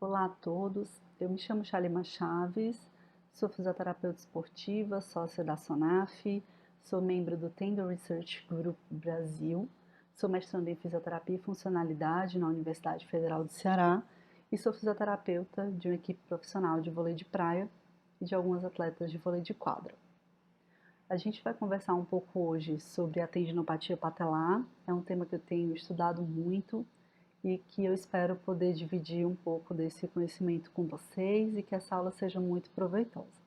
Olá a todos, eu me chamo Shalima Chaves, sou fisioterapeuta esportiva, sócia da SONAF, sou membro do Tender Research Group Brasil, sou mestranda em fisioterapia e funcionalidade na Universidade Federal do Ceará e sou fisioterapeuta de uma equipe profissional de vôlei de praia e de algumas atletas de vôlei de quadra. A gente vai conversar um pouco hoje sobre a tendinopatia patelar, é um tema que eu tenho estudado muito e que eu espero poder dividir um pouco desse conhecimento com vocês e que essa aula seja muito proveitosa.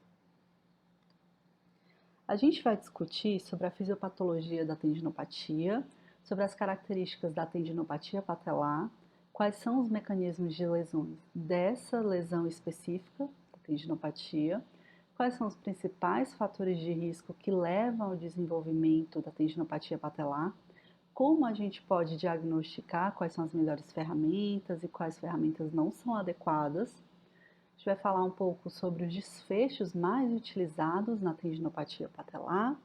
A gente vai discutir sobre a fisiopatologia da tendinopatia, sobre as características da tendinopatia patelar, quais são os mecanismos de lesões dessa lesão específica, da tendinopatia, quais são os principais fatores de risco que levam ao desenvolvimento da tendinopatia patelar, como a gente pode diagnosticar, quais são as melhores ferramentas e quais ferramentas não são adequadas. A gente vai falar um pouco sobre os desfechos mais utilizados na tendinopatia patelar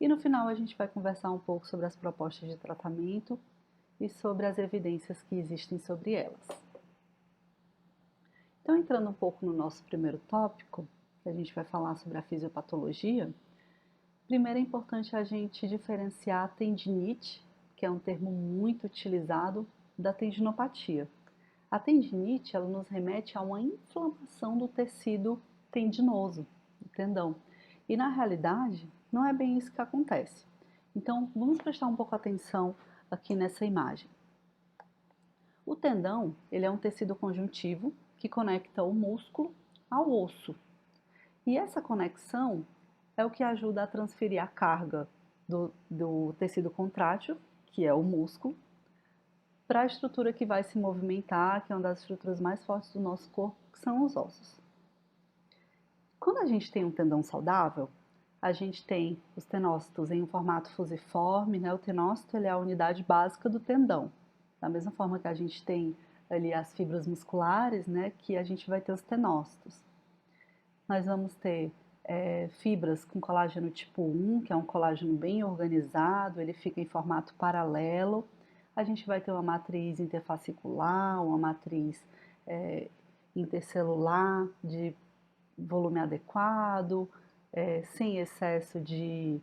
e no final a gente vai conversar um pouco sobre as propostas de tratamento e sobre as evidências que existem sobre elas. Então, entrando um pouco no nosso primeiro tópico, que a gente vai falar sobre a fisiopatologia, primeiro é importante a gente diferenciar a tendinite, que é um termo muito utilizado, da tendinopatia. A tendinite, ela nos remete a uma inflamação do tecido tendinoso, do tendão. E na realidade, não é bem isso que acontece. Então, vamos prestar um pouco atenção aqui nessa imagem. O tendão, ele é um tecido conjuntivo que conecta o músculo ao osso. E essa conexão é o que ajuda a transferir a carga do tecido contrátil, que é o músculo, para a estrutura que vai se movimentar, que é uma das estruturas mais fortes do nosso corpo, que são os ossos. Quando a gente tem um tendão saudável, a gente tem os tenócitos em um formato fusiforme, né? O tenócito ele é a unidade básica do tendão. Da mesma forma que a gente tem ali as fibras musculares, né? Que a gente vai ter os tenócitos. Nós vamos ter fibras com colágeno tipo 1, que é um colágeno bem organizado, ele fica em formato paralelo. A gente vai ter uma matriz interfascicular, uma matriz intercelular de volume adequado, sem excesso de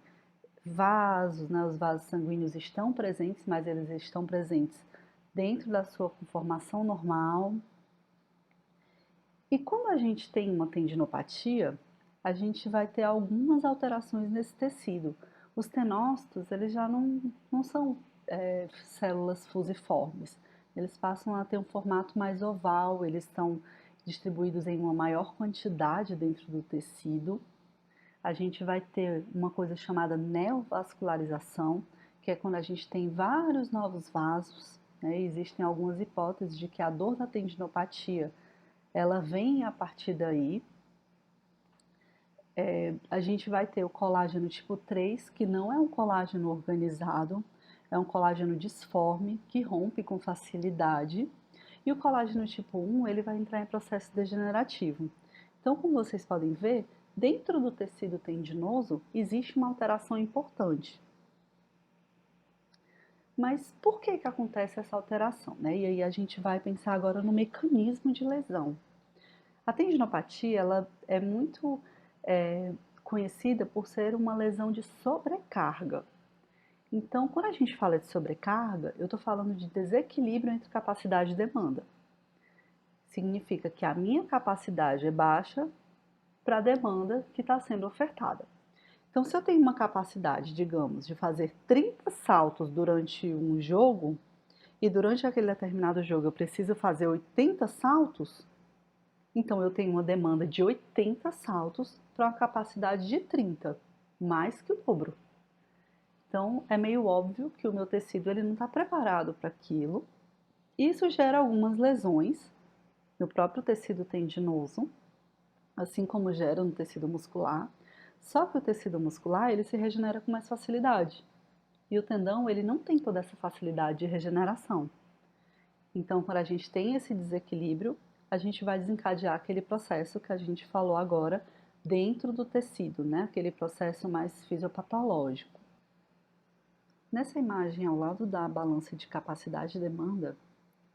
vasos, né? Os vasos sanguíneos estão presentes, mas eles estão presentes dentro da sua conformação normal. E quando a gente tem uma tendinopatia, a gente vai ter algumas alterações nesse tecido. Os tenócitos, eles já não são células fusiformes. Eles passam a ter um formato mais oval, eles estão distribuídos em uma maior quantidade dentro do tecido. A gente vai ter uma coisa chamada neovascularização, que é quando a gente tem vários novos vasos, né? Existem algumas hipóteses de que a dor da tendinopatia ela vem a partir daí. A gente vai ter o colágeno tipo 3, que não é um colágeno organizado, é um colágeno disforme, que rompe com facilidade. E o colágeno tipo 1, ele vai entrar em processo degenerativo. Então, como vocês podem ver, dentro do tecido tendinoso existe uma alteração importante. Mas por que acontece essa alteração, né? E aí a gente vai pensar agora no mecanismo de lesão. A tendinopatia ela é muito conhecida por ser uma lesão de sobrecarga. Então, quando a gente fala de sobrecarga, eu estou falando de desequilíbrio entre capacidade e demanda. Significa que a minha capacidade é baixa para a demanda que está sendo ofertada. Então, se eu tenho uma capacidade, digamos, de fazer 30 saltos durante um jogo, e durante aquele determinado jogo eu preciso fazer 80 saltos, então eu tenho uma demanda de 80 saltos para uma capacidade de 30, mais que o dobro. Então é meio óbvio que o meu tecido ele não está preparado para aquilo. Isso gera algumas lesões no próprio tecido tendinoso, assim como gera no tecido muscular. Só que o tecido muscular ele se regenera com mais facilidade. E o tendão ele não tem toda essa facilidade de regeneração. Então, quando a gente tem esse desequilíbrio, a gente vai desencadear aquele processo que a gente falou agora dentro do tecido, né? Aquele processo mais fisiopatológico. Nessa imagem, ao lado da balança de capacidade e demanda,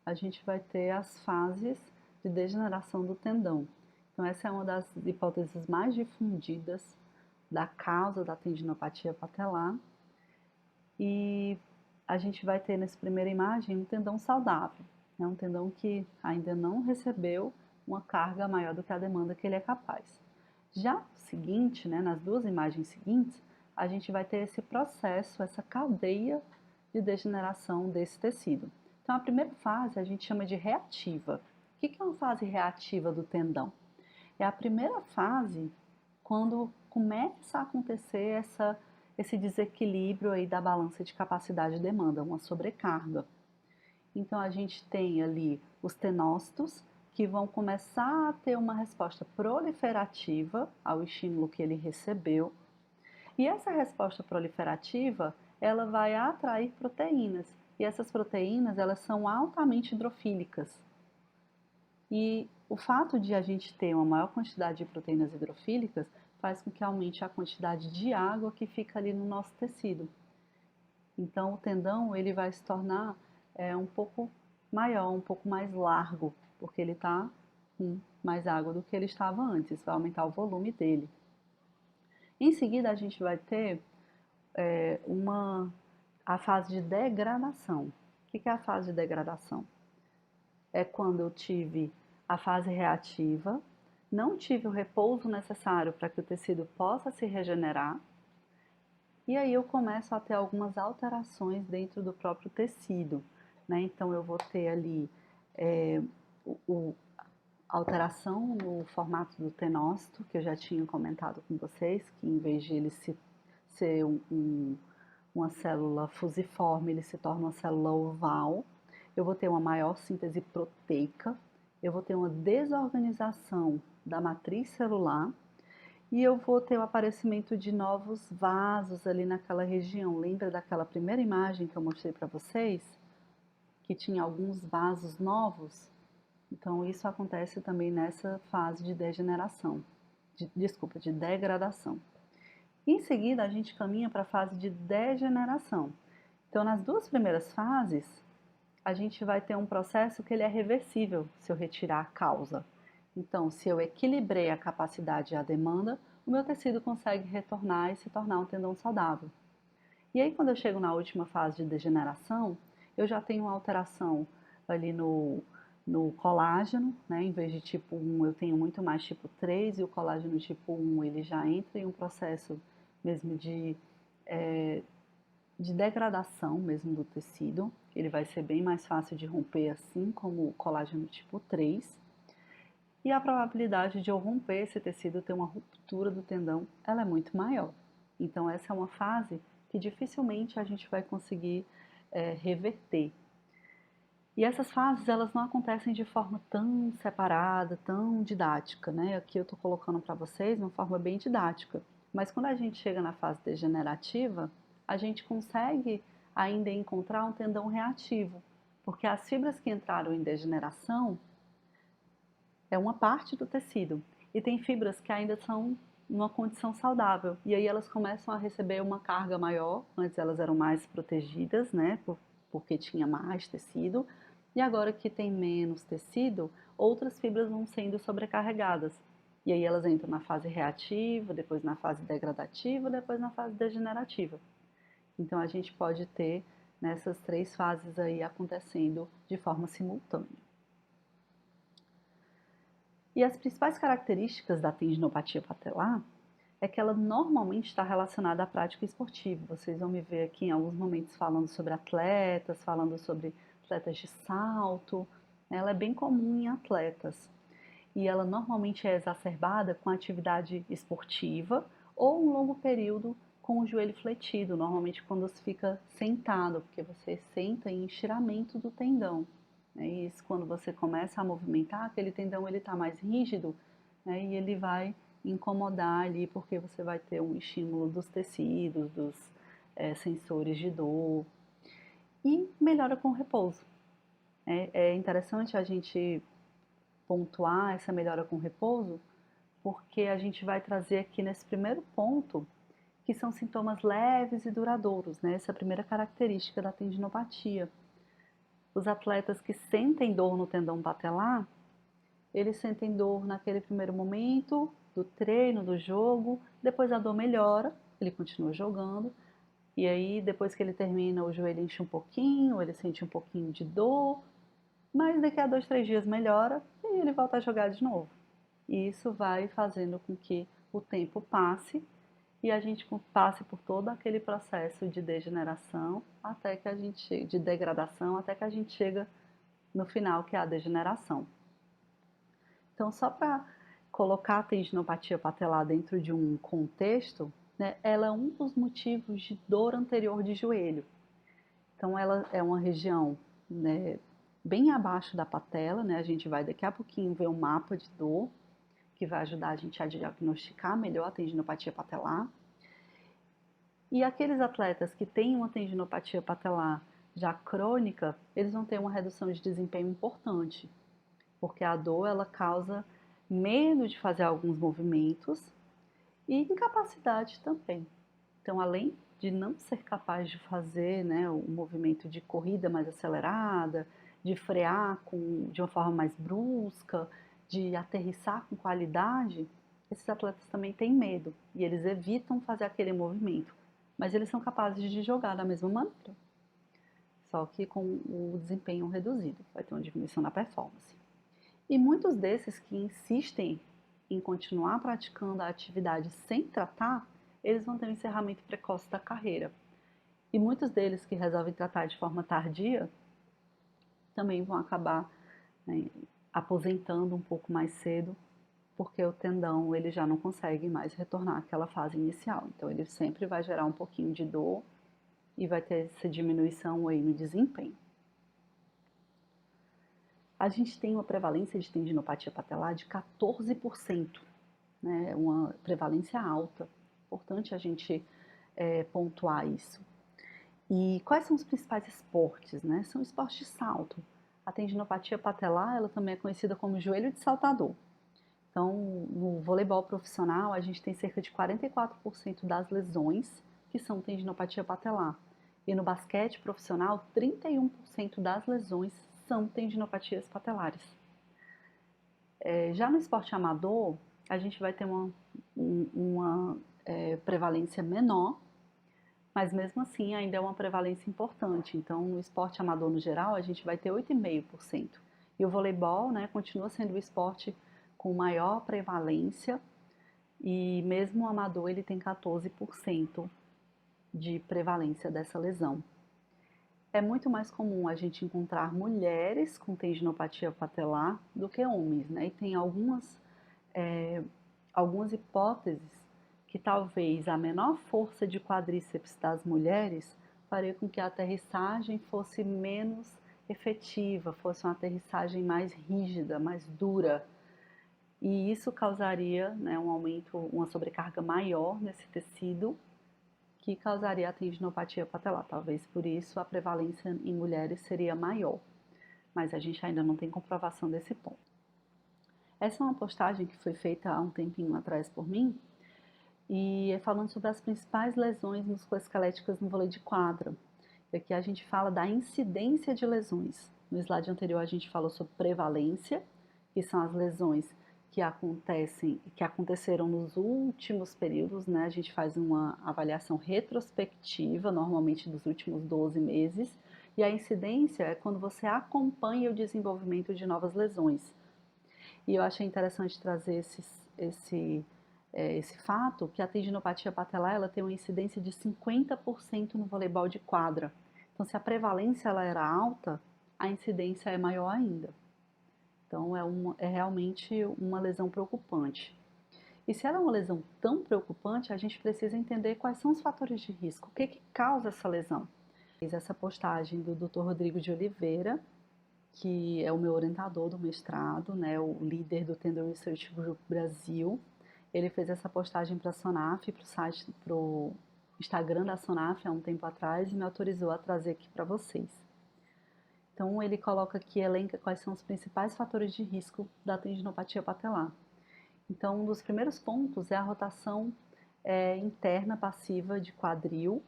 a gente vai ter as fases de degeneração do tendão. Então essa é uma das hipóteses mais difundidas da causa da tendinopatia patelar. E a gente vai ter nessa primeira imagem um tendão saudável, né? Um tendão que ainda não recebeu uma carga maior do que a demanda que ele é capaz. Já no seguinte, né, nas duas imagens seguintes, a gente vai ter esse processo, essa cadeia de degeneração desse tecido. Então, a primeira fase a gente chama de reativa. O que é uma fase reativa do tendão? É a primeira fase quando começa a acontecer esse desequilíbrio aí da balança de capacidade e demanda, uma sobrecarga. Então, a gente tem ali os tenócitos, que vão começar a ter uma resposta proliferativa ao estímulo que ele recebeu. E essa resposta proliferativa, ela vai atrair proteínas. E essas proteínas, elas são altamente hidrofílicas. E o fato de a gente ter uma maior quantidade de proteínas hidrofílicas faz com que aumente a quantidade de água que fica ali no nosso tecido. Então, o tendão ele vai se tornar um pouco maior, um pouco mais largo, porque ele está com mais água do que ele estava antes, vai aumentar o volume dele. Em seguida, a gente vai ter a fase de degradação. O que é a fase de degradação? É quando eu tive a fase reativa, não tive o repouso necessário para que o tecido possa se regenerar, e aí eu começo a ter algumas alterações dentro do próprio tecido, né? Então eu vou ter ali alteração no formato do tenócito, que eu já tinha comentado com vocês, que em vez de ele ser uma célula fusiforme, ele se torna uma célula oval. Eu vou ter uma maior síntese proteica, eu vou ter uma desorganização da matriz celular e eu vou ter o aparecimento de novos vasos ali naquela região. Lembra daquela primeira imagem que eu mostrei para vocês? Que tinha alguns vasos novos? Então, isso acontece também nessa fase de degeneração, de degradação. Em seguida, a gente caminha para a fase de degeneração. Então, nas duas primeiras fases, a gente vai ter um processo que ele é reversível se eu retirar a causa. Então, se eu equilibrei a capacidade e a demanda, o meu tecido consegue retornar e se tornar um tendão saudável. E aí, quando eu chego na última fase de degeneração, eu já tenho uma alteração ali no colágeno, né? Em vez de tipo 1, eu tenho muito mais tipo 3, e o colágeno tipo 1 ele já entra em um processo mesmo de degradação mesmo do tecido. Ele vai ser bem mais fácil de romper, assim como o colágeno tipo 3. E a probabilidade de eu romper esse tecido, ter uma ruptura do tendão, ela é muito maior. Então essa é uma fase que dificilmente a gente vai conseguir reverter. E essas fases, elas não acontecem de forma tão separada, tão didática, né? Aqui eu estou colocando para vocês de uma forma bem didática. Mas quando a gente chega na fase degenerativa, a gente consegue ainda encontrar um tendão reativo, porque as fibras que entraram em degeneração é uma parte do tecido, e tem fibras que ainda são numa condição saudável, e aí elas começam a receber uma carga maior. Antes elas eram mais protegidas, né, porque tinha mais tecido, e agora que tem menos tecido, outras fibras vão sendo sobrecarregadas. E aí elas entram na fase reativa, depois na fase degradativa, depois na fase degenerativa. Então a gente pode ter nessas três fases aí acontecendo de forma simultânea. E as principais características da tendinopatia patelar é que ela normalmente está relacionada à prática esportiva. Vocês vão me ver aqui em alguns momentos falando sobre atletas, falando sobre atletas de salto. Ela é bem comum em atletas. E ela normalmente é exacerbada com atividade esportiva ou um longo período com o joelho fletido, normalmente quando você fica sentado, porque você senta em estiramento do tendão. E isso, quando você começa a movimentar, aquele tendão ele está mais rígido, né, e ele vai incomodar ali, porque você vai ter um estímulo dos tecidos, dos sensores de dor, e melhora com o repouso. É interessante a gente pontuar essa melhora com repouso, porque a gente vai trazer aqui nesse primeiro ponto, que são sintomas leves e duradouros, né? Essa é a primeira característica da tendinopatia. Os atletas que sentem dor no tendão patelar, eles sentem dor naquele primeiro momento do treino, do jogo, depois a dor melhora, ele continua jogando, e aí depois que ele termina o joelho enche um pouquinho, ele sente um pouquinho de dor, mas daqui a 2, 3 dias melhora e ele volta a jogar de novo. E isso vai fazendo com que o tempo passe e a gente passe por todo aquele processo de degeneração até que a gente de degradação até que a gente chega no final, que é a degeneração. Então, só para colocar a tendinopatia patelar dentro de um contexto, né, ela é um dos motivos de dor anterior de joelho. Então, ela é uma região, né, bem abaixo da patela, né? A gente vai daqui a pouquinho ver um mapa de dor que vai ajudar a gente a diagnosticar melhor a tendinopatia patelar. E aqueles atletas que têm uma tendinopatia patelar já crônica, eles vão ter uma redução de desempenho importante, porque a dor ela causa medo de fazer alguns movimentos e incapacidade também. Então, além de não ser capaz de fazer, né, um movimento de corrida mais acelerada, de frear de uma forma mais brusca, de aterrissar com qualidade, esses atletas também têm medo e eles evitam fazer aquele movimento, mas eles são capazes de jogar da mesma maneira, só que com o desempenho reduzido, vai ter uma diminuição na performance. E muitos desses que insistem em continuar praticando a atividade sem tratar, eles vão ter um encerramento precoce da carreira. E muitos deles que resolvem tratar de forma tardia também vão acabar, né, aposentando um pouco mais cedo, porque o tendão ele já não consegue mais retornar àquela fase inicial. Então ele sempre vai gerar um pouquinho de dor e vai ter essa diminuição aí no desempenho. A gente tem uma prevalência de tendinopatia patelar de 14%, né? Uma prevalência alta. Importante a gente pontuar isso. E quais são os principais esportes, né? São esportes de salto. A tendinopatia patelar, ela também é conhecida como joelho de saltador. Então, no voleibol profissional, a gente tem cerca de 44% das lesões que são tendinopatia patelar. E no basquete profissional, 31% das lesões são tendinopatias patelares. Já no esporte amador, a gente vai ter uma prevalência menor, mas mesmo assim ainda é uma prevalência importante. Então, no esporte amador no geral, a gente vai ter 8,5%. E o voleibol, né, continua sendo o esporte com maior prevalência e mesmo o amador ele tem 14% de prevalência dessa lesão. É muito mais comum a gente encontrar mulheres com tendinopatia patelar do que homens, né? E tem algumas hipóteses que talvez a menor força de quadríceps das mulheres faria com que a aterrissagem fosse menos efetiva, fosse uma aterrissagem mais rígida, mais dura. E isso causaria, né, um aumento, uma sobrecarga maior nesse tecido, que causaria a tendinopatia patelar. Talvez por isso a prevalência em mulheres seria maior, mas a gente ainda não tem comprovação desse ponto. Essa é uma postagem que foi feita há um tempinho atrás por mim, e é falando sobre as principais lesões musculoesqueléticas no vôlei de quadra. E aqui a gente fala da incidência de lesões. No slide anterior a gente falou sobre prevalência, que são as lesões que aconteceram nos últimos períodos, né? A gente faz uma avaliação retrospectiva, normalmente dos últimos 12 meses, e a incidência é quando você acompanha o desenvolvimento de novas lesões. E eu achei interessante trazer esse fato, que a tendinopatia patelar ela tem uma incidência de 50% no voleibol de quadra. Então, se a prevalência ela era alta, a incidência é maior ainda. Então, é realmente uma lesão preocupante. E se ela é uma lesão tão preocupante, a gente precisa entender quais são os fatores de risco, o que causa essa lesão. Fiz essa postagem do Dr. Rodrigo de Oliveira, que é o meu orientador do mestrado, né, o líder do Tendon Research Group Brasil. Ele fez essa postagem para a SONAF, para o Instagram da SONAF há um tempo atrás e me autorizou a trazer aqui para vocês. Então, ele coloca aqui, elenca quais são os principais fatores de risco da tendinopatia patelar. Então, um dos primeiros pontos é a rotação interna passiva de quadril,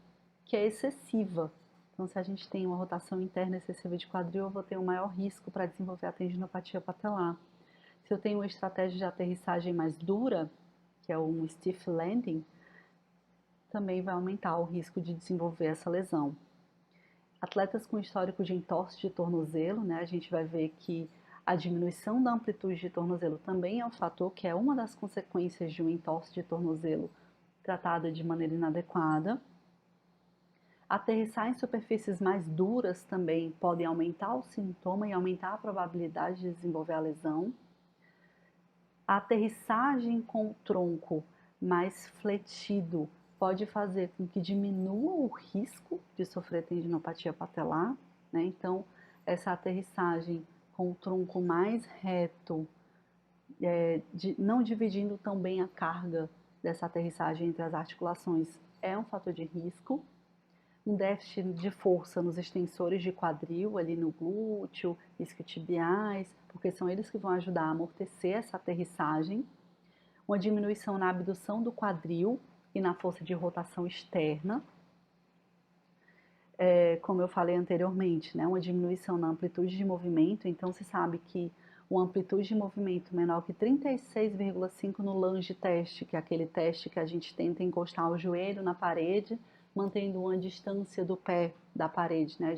que é excessiva. Então, se a gente tem uma rotação interna excessiva de quadril, eu vou ter um maior risco para desenvolver a tendinopatia patelar. Se eu tenho uma estratégia de aterrissagem mais dura, que é um stiff landing, também vai aumentar o risco de desenvolver essa lesão. Atletas com histórico de entorse de tornozelo, né, a gente vai ver que a diminuição da amplitude de tornozelo também é um fator que é uma das consequências de um entorse de tornozelo tratada de maneira inadequada. Aterrissar em superfícies mais duras também podem aumentar o sintoma e aumentar a probabilidade de desenvolver a lesão. A aterrissagem com o tronco mais fletido pode fazer com que diminua o risco de sofrer tendinopatia patelar, né? Então, essa aterrissagem com o tronco mais reto, não dividindo tão bem a carga dessa aterrissagem entre as articulações, é um fator de risco. Um déficit de força nos extensores de quadril, ali no glúteo, isquiotibiais, porque são eles que vão ajudar a amortecer essa aterrissagem. Uma diminuição na abdução do quadril e na força de rotação externa. Como eu falei anteriormente, né, uma diminuição na amplitude de movimento, então se sabe que uma amplitude de movimento menor que 36,5 no lunge teste, que é aquele teste que a gente tenta encostar o joelho na parede, mantendo uma distância do pé da parede, né?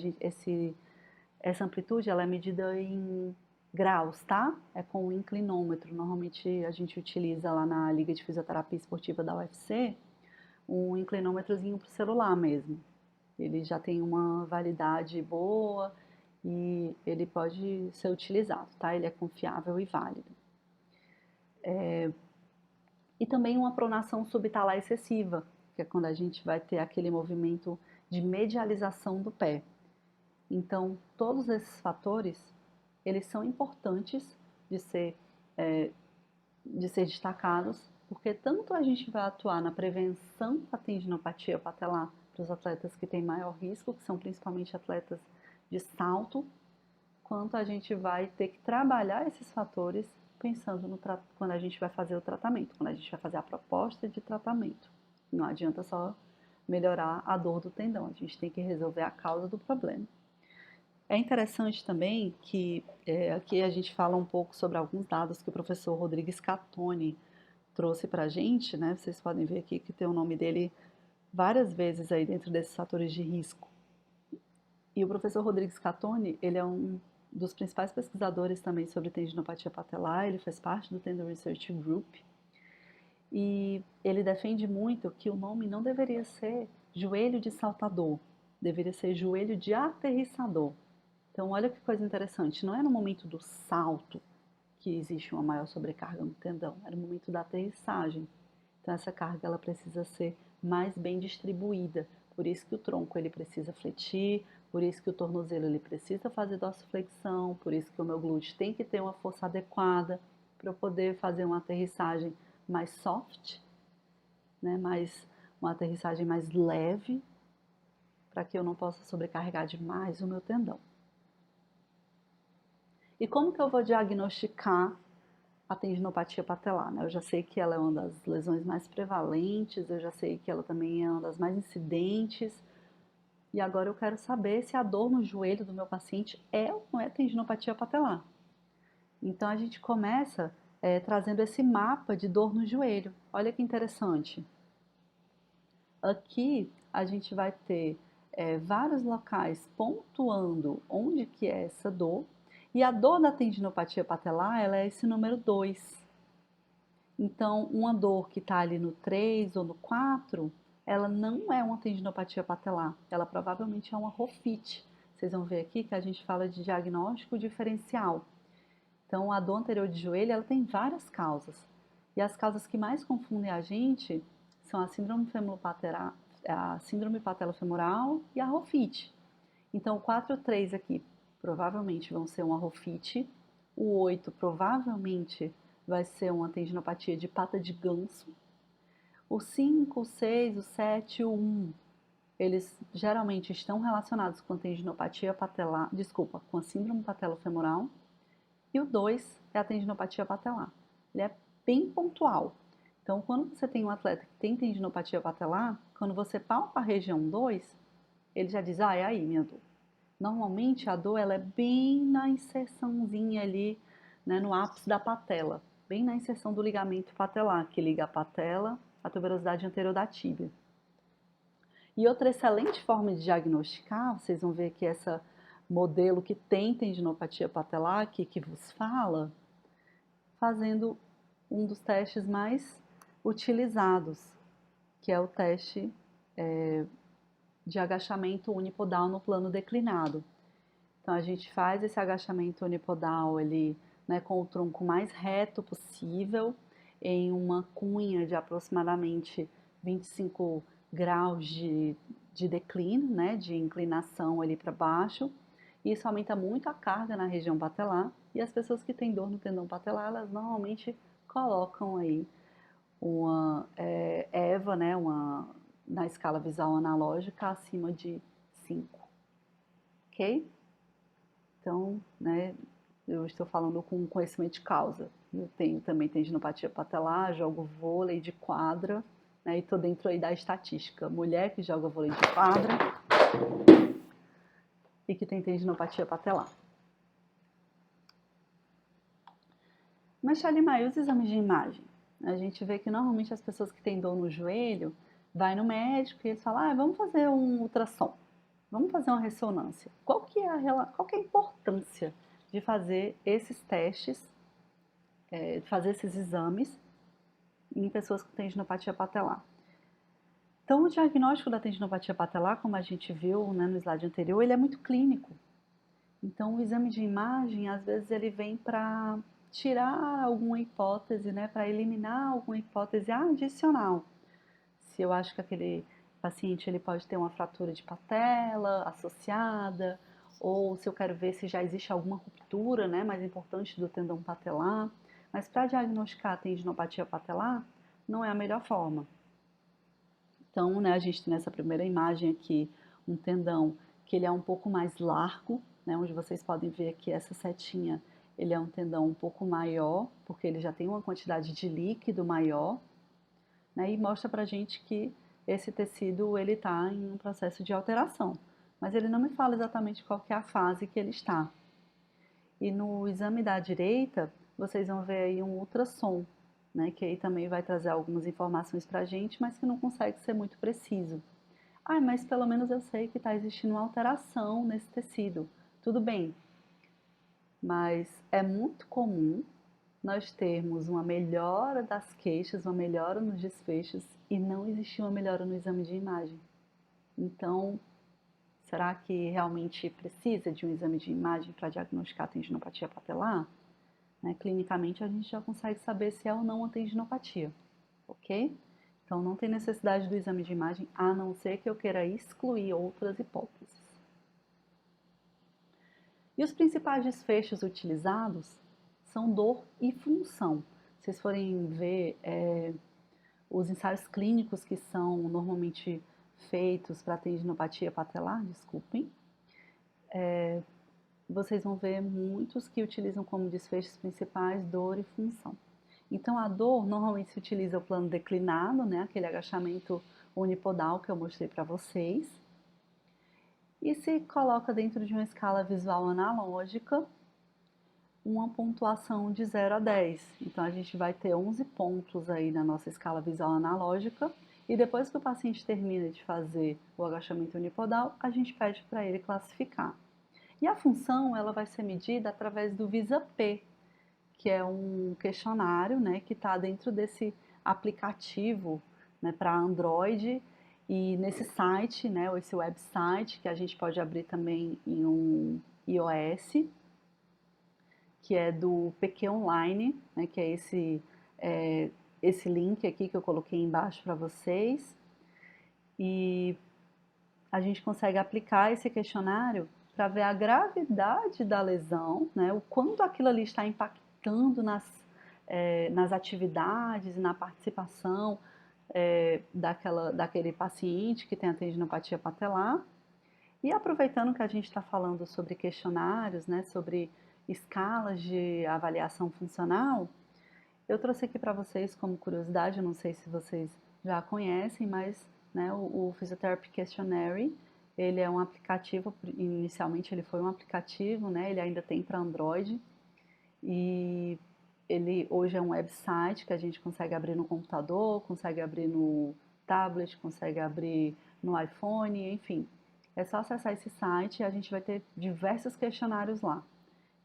Essa amplitude ela é medida em graus, tá? É com o inclinômetro. Normalmente a gente utiliza lá na Liga de Fisioterapia Esportiva da UFC um inclinômetrozinho para o celular mesmo. Ele já tem uma validade boa e ele pode ser utilizado, tá? Ele é confiável e válido. E também uma pronação subtalar excessiva, que é quando a gente vai ter aquele movimento de medialização do pé. Então, todos esses fatores, eles são importantes de ser destacados, porque tanto a gente vai atuar na prevenção da tendinopatia patelar para os atletas que têm maior risco, que são principalmente atletas de salto, quanto a gente vai ter que trabalhar esses fatores pensando quando a gente vai fazer o tratamento, quando a gente vai fazer a proposta de tratamento. Não adianta só melhorar a dor do tendão, a gente tem que resolver a causa do problema. É interessante também que aqui a gente fala um pouco sobre alguns dados que o professor Rodrigues Catoni trouxe para a gente, né? Vocês podem ver aqui que tem o nome dele várias vezes aí dentro desses fatores de risco. E o professor Rodrigues Catoni, ele é um dos principais pesquisadores também sobre tendinopatia patelar, ele faz parte do Tendon Research Group, e ele defende muito que o nome não deveria ser joelho de saltador, deveria ser joelho de aterrissador. Então, olha que coisa interessante, não é no momento do salto que existe uma maior sobrecarga no tendão, é no momento da aterrissagem. Então, essa carga ela precisa ser mais bem distribuída, por isso que o tronco ele precisa fletir, por isso que o tornozelo ele precisa fazer dorsiflexão, por isso que o meu glúteo tem que ter uma força adequada para eu poder fazer uma aterrissagem mais soft, né, uma aterrissagem mais leve, para que eu não possa sobrecarregar demais o meu tendão. E como que eu vou diagnosticar a tendinopatia patelar, né? Eu já sei que ela é uma das lesões mais prevalentes, eu já sei que ela também é uma das mais incidentes, e agora eu quero saber se a dor no joelho do meu paciente é ou não é tendinopatia patelar. Então a gente começa trazendo esse mapa de dor no joelho. Olha que interessante. Aqui a gente vai ter vários locais pontuando onde que é essa dor, e a dor da tendinopatia patelar, ela é esse número 2. Então, uma dor que está ali no 3 ou no 4, ela não é uma tendinopatia patelar, ela provavelmente é uma rofite. Vocês vão ver aqui que a gente fala de diagnóstico diferencial. Então, a dor anterior de joelho, ela tem várias causas. E as causas que mais confundem a gente são a síndrome patelofemoral e a rofite. Então, o 4 e o 3 aqui provavelmente vão ser uma rofite, o 8 provavelmente vai ser uma tendinopatia de pata de ganso, o 5, o 6, o 7 e o 1, eles geralmente estão relacionados com a tendinopatia patelar, com a síndrome patelofemoral, e o 2 é a tendinopatia patelar. Ele é bem pontual. Então, quando você tem um atleta que tem tendinopatia patelar, quando você palpa a região 2, ele já diz, é aí minha dor. Normalmente a dor ela é bem na inserçãozinha ali né, no ápice da patela, bem na inserção do ligamento patelar, que liga a patela à tuberosidade anterior da tíbia. E outra excelente forma de diagnosticar, vocês vão ver que essa modelo que tem tendinopatia patelar, que vos fala, fazendo um dos testes mais utilizados, que é o teste de agachamento unipodal no plano declinado. Então a gente faz esse agachamento unipodal ali, né, com o tronco mais reto possível, em uma cunha de aproximadamente 25 graus de declínio, né, de inclinação ali para baixo. Isso aumenta muito a carga na região patelar, e as pessoas que têm dor no tendão patelar, elas normalmente colocam aí uma EVA, né, na escala visual analógica, acima de 5, ok? Então, né, eu estou falando com conhecimento de causa. Eu tenho também tendinopatia patelar, jogo vôlei de quadra, né, e estou dentro aí da estatística. Mulher que joga vôlei de quadra e que tem tendinopatia patelar. Mas, Shalimar, e os exames de imagem? A gente vê que normalmente as pessoas que têm dor no joelho vai no médico e eles falam, vamos fazer um ultrassom, vamos fazer uma ressonância. Qual que é a importância de fazer esses testes, fazer esses exames em pessoas com tendinopatia patelar? Então, o diagnóstico da tendinopatia patelar, como a gente viu, né, no slide anterior, ele é muito clínico. Então, o exame de imagem, às vezes, ele vem para tirar alguma hipótese, né, para eliminar alguma hipótese adicional. Se eu acho que aquele paciente ele pode ter uma fratura de patela associada, ou se eu quero ver se já existe alguma ruptura, né, mais importante do tendão patelar. Mas para diagnosticar a tendinopatia patelar, não é a melhor forma. Então, né, a gente tem nessa primeira imagem aqui um tendão que ele é um pouco mais largo, né, onde vocês podem ver aqui essa setinha, ele é um tendão um pouco maior, porque ele já tem uma quantidade de líquido maior, né, e mostra pra gente que esse tecido ele está em um processo de alteração, mas ele não me fala exatamente qual que é a fase que ele está. E no exame da direita, vocês vão ver aí um ultrassom, né, que aí também vai trazer algumas informações pra gente, mas que não consegue ser muito preciso. Mas pelo menos eu sei que está existindo uma alteração nesse tecido. Tudo bem, mas é muito comum nós termos uma melhora das queixas, uma melhora nos desfechos e não existir uma melhora no exame de imagem. Então, será que realmente precisa de um exame de imagem para diagnosticar a tendinopatia patelar? Né? Clinicamente, a gente já consegue saber se é ou não uma tendinopatia, ok? Então, não tem necessidade do exame de imagem, a não ser que eu queira excluir outras hipóteses. E os principais desfechos utilizados são dor e função. Se vocês forem ver os ensaios clínicos que são normalmente feitos para tendinopatia patelar, desculpem, vocês vão ver muitos que utilizam como desfechos principais dor e função. Então, a dor normalmente se utiliza o plano declinado, né, aquele agachamento unipodal que eu mostrei para vocês, e se coloca dentro de uma escala visual analógica uma pontuação de 0 a 10. Então, a gente vai ter 11 pontos aí na nossa escala visual analógica, e depois que o paciente termina de fazer o agachamento unipodal, a gente pede para ele classificar. E a função, ela vai ser medida através do VISA-P, que é um questionário, né, que está dentro desse aplicativo, né, para Android, e nesse site, né, ou esse website, que a gente pode abrir também em um iOS, que é do PQ Online, né, que é esse link aqui que eu coloquei embaixo para vocês. E a gente consegue aplicar esse questionário para ver a gravidade da lesão, né, o quanto aquilo ali está impactando nas atividades e na participação daquele paciente que tem a tendinopatia patelar. E aproveitando que a gente está falando sobre questionários, né, sobre escalas de avaliação funcional, eu trouxe aqui para vocês como curiosidade, eu não sei se vocês já conhecem, mas né, o Physiotherapy Questionnaire, ele é um aplicativo, inicialmente ele foi um aplicativo, né, ele ainda tem para Android, e ele hoje é um website que a gente consegue abrir no computador, consegue abrir no tablet, consegue abrir no iPhone, enfim. É só acessar esse site e a gente vai ter diversos questionários lá.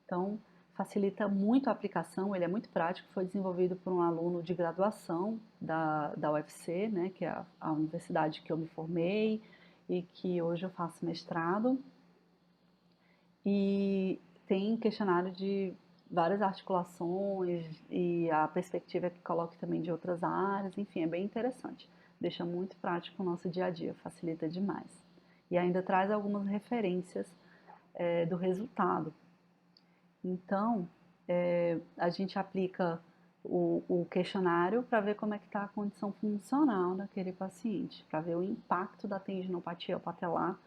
Então, facilita muito a aplicação, ele é muito prático, foi desenvolvido por um aluno de graduação da UFC, né, que é a universidade que eu me formei e que hoje eu faço mestrado. E tem questionário de várias articulações e a perspectiva é que coloque também de outras áreas, enfim, é bem interessante. Deixa muito prático o nosso dia a dia, facilita demais. E ainda traz algumas referências do resultado. Então, a gente aplica o questionário para ver como é que está a condição funcional daquele paciente, para ver o impacto da tendinopatia patelar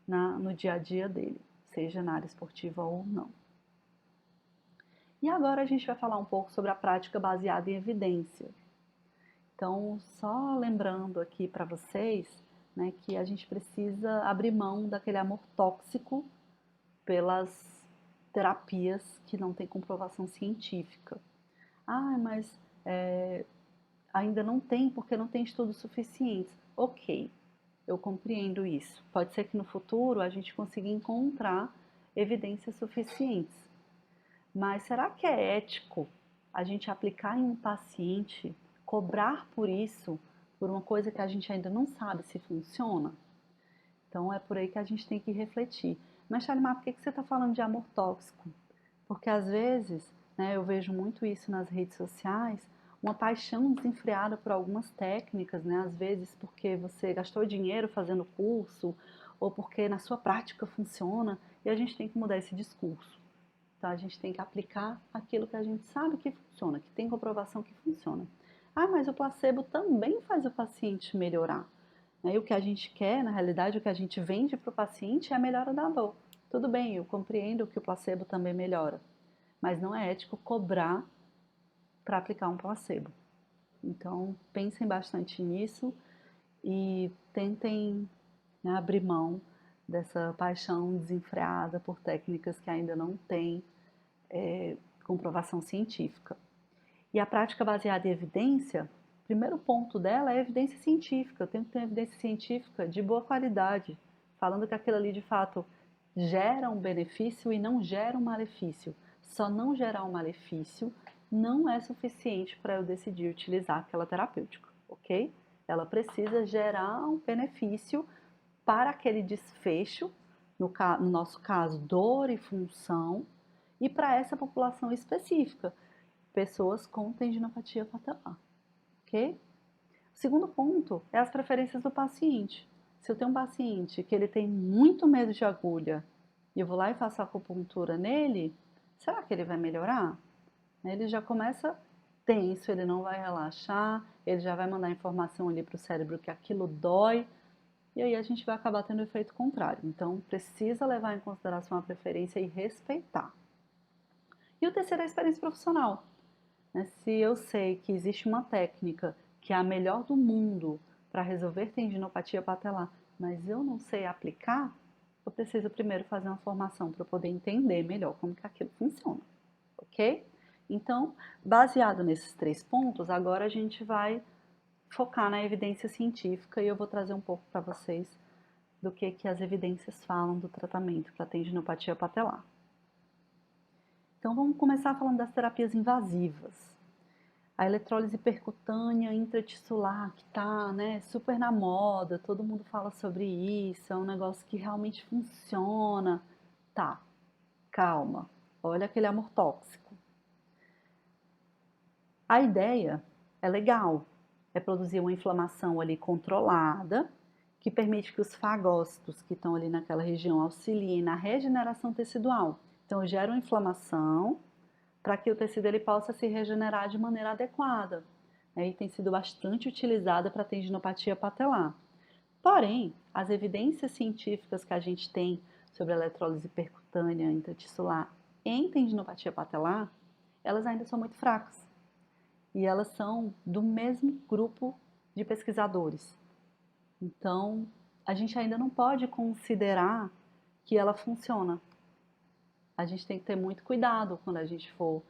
no dia a dia dele, seja na área esportiva ou não. E agora a gente vai falar um pouco sobre a prática baseada em evidência. Então, só lembrando aqui para vocês, né, que a gente precisa abrir mão daquele amor tóxico pelas terapias que não têm comprovação científica. Ah, mas ainda não tem porque não tem estudos suficientes. Ok, eu compreendo isso. Pode ser que no futuro a gente consiga encontrar evidências suficientes. Mas será que é ético a gente aplicar em um paciente, cobrar por isso, por uma coisa que a gente ainda não sabe se funciona? Então é por aí que a gente tem que refletir. Mas, Shalimar, por que você está falando de amor tóxico? Porque às vezes, né, eu vejo muito isso nas redes sociais, uma paixão desenfreada por algumas técnicas, né, às vezes porque você gastou dinheiro fazendo curso, ou porque na sua prática funciona, e a gente tem que mudar esse discurso. Então a gente tem que aplicar aquilo que a gente sabe que funciona, que tem comprovação que funciona. Ah, mas o placebo também faz o paciente melhorar. Né? E o que a gente quer, na realidade, o que a gente vende para o paciente é a melhora da dor. Tudo bem, eu compreendo que o placebo também melhora, mas não é ético cobrar para aplicar um placebo. Então, pensem bastante nisso e tentem, né, abrir mão dessa paixão desenfreada por técnicas que ainda não têm comprovação científica. E a prática baseada em evidência, o primeiro ponto dela é a evidência científica. Eu tenho que ter uma evidência científica de boa qualidade, falando que aquilo ali de fato gera um benefício e não gera um malefício. Só não gerar um malefício não é suficiente para eu decidir utilizar aquela terapêutica, ok? Ela precisa gerar um benefício para aquele desfecho, no nosso caso, dor e função, e para essa população específica, pessoas com tendinopatia patelar, ok? O segundo ponto é as preferências do paciente. Se eu tenho um paciente que ele tem muito medo de agulha e eu vou lá e faço a acupuntura nele, será que ele vai melhorar? Ele já começa tenso, ele não vai relaxar, ele já vai mandar informação ali para o cérebro que aquilo dói, e aí a gente vai acabar tendo o efeito contrário. Então, precisa levar em consideração a preferência e respeitar. E o terceiro é a experiência profissional. Se eu sei que existe uma técnica que é a melhor do mundo para resolver tendinopatia patelar, mas eu não sei aplicar, eu preciso primeiro fazer uma formação para poder entender melhor como que aquilo funciona, ok? Então, baseado nesses três pontos, agora a gente vai focar na evidência científica e eu vou trazer um pouco para vocês do que as evidências falam do tratamento para tendinopatia patelar. Então vamos começar falando das terapias invasivas. A eletrólise percutânea intratissular, que está, né, super na moda, todo mundo fala sobre isso, é um negócio que realmente funciona. Tá, calma, olha aquele amor tóxico. A ideia é legal, é produzir uma inflamação ali controlada, que permite que os fagócitos que estão ali naquela região auxiliem na regeneração tecidual. Então, gera uma inflamação para que o tecido ele possa se regenerar de maneira adequada. E tem sido bastante utilizada para tendinopatia patelar. Porém, as evidências científicas que a gente tem sobre a eletrólise percutânea intratissular em tendinopatia patelar, elas ainda são muito fracas. E elas são do mesmo grupo de pesquisadores. Então, a gente ainda não pode considerar que ela funciona. A gente tem que ter muito cuidado quando a gente for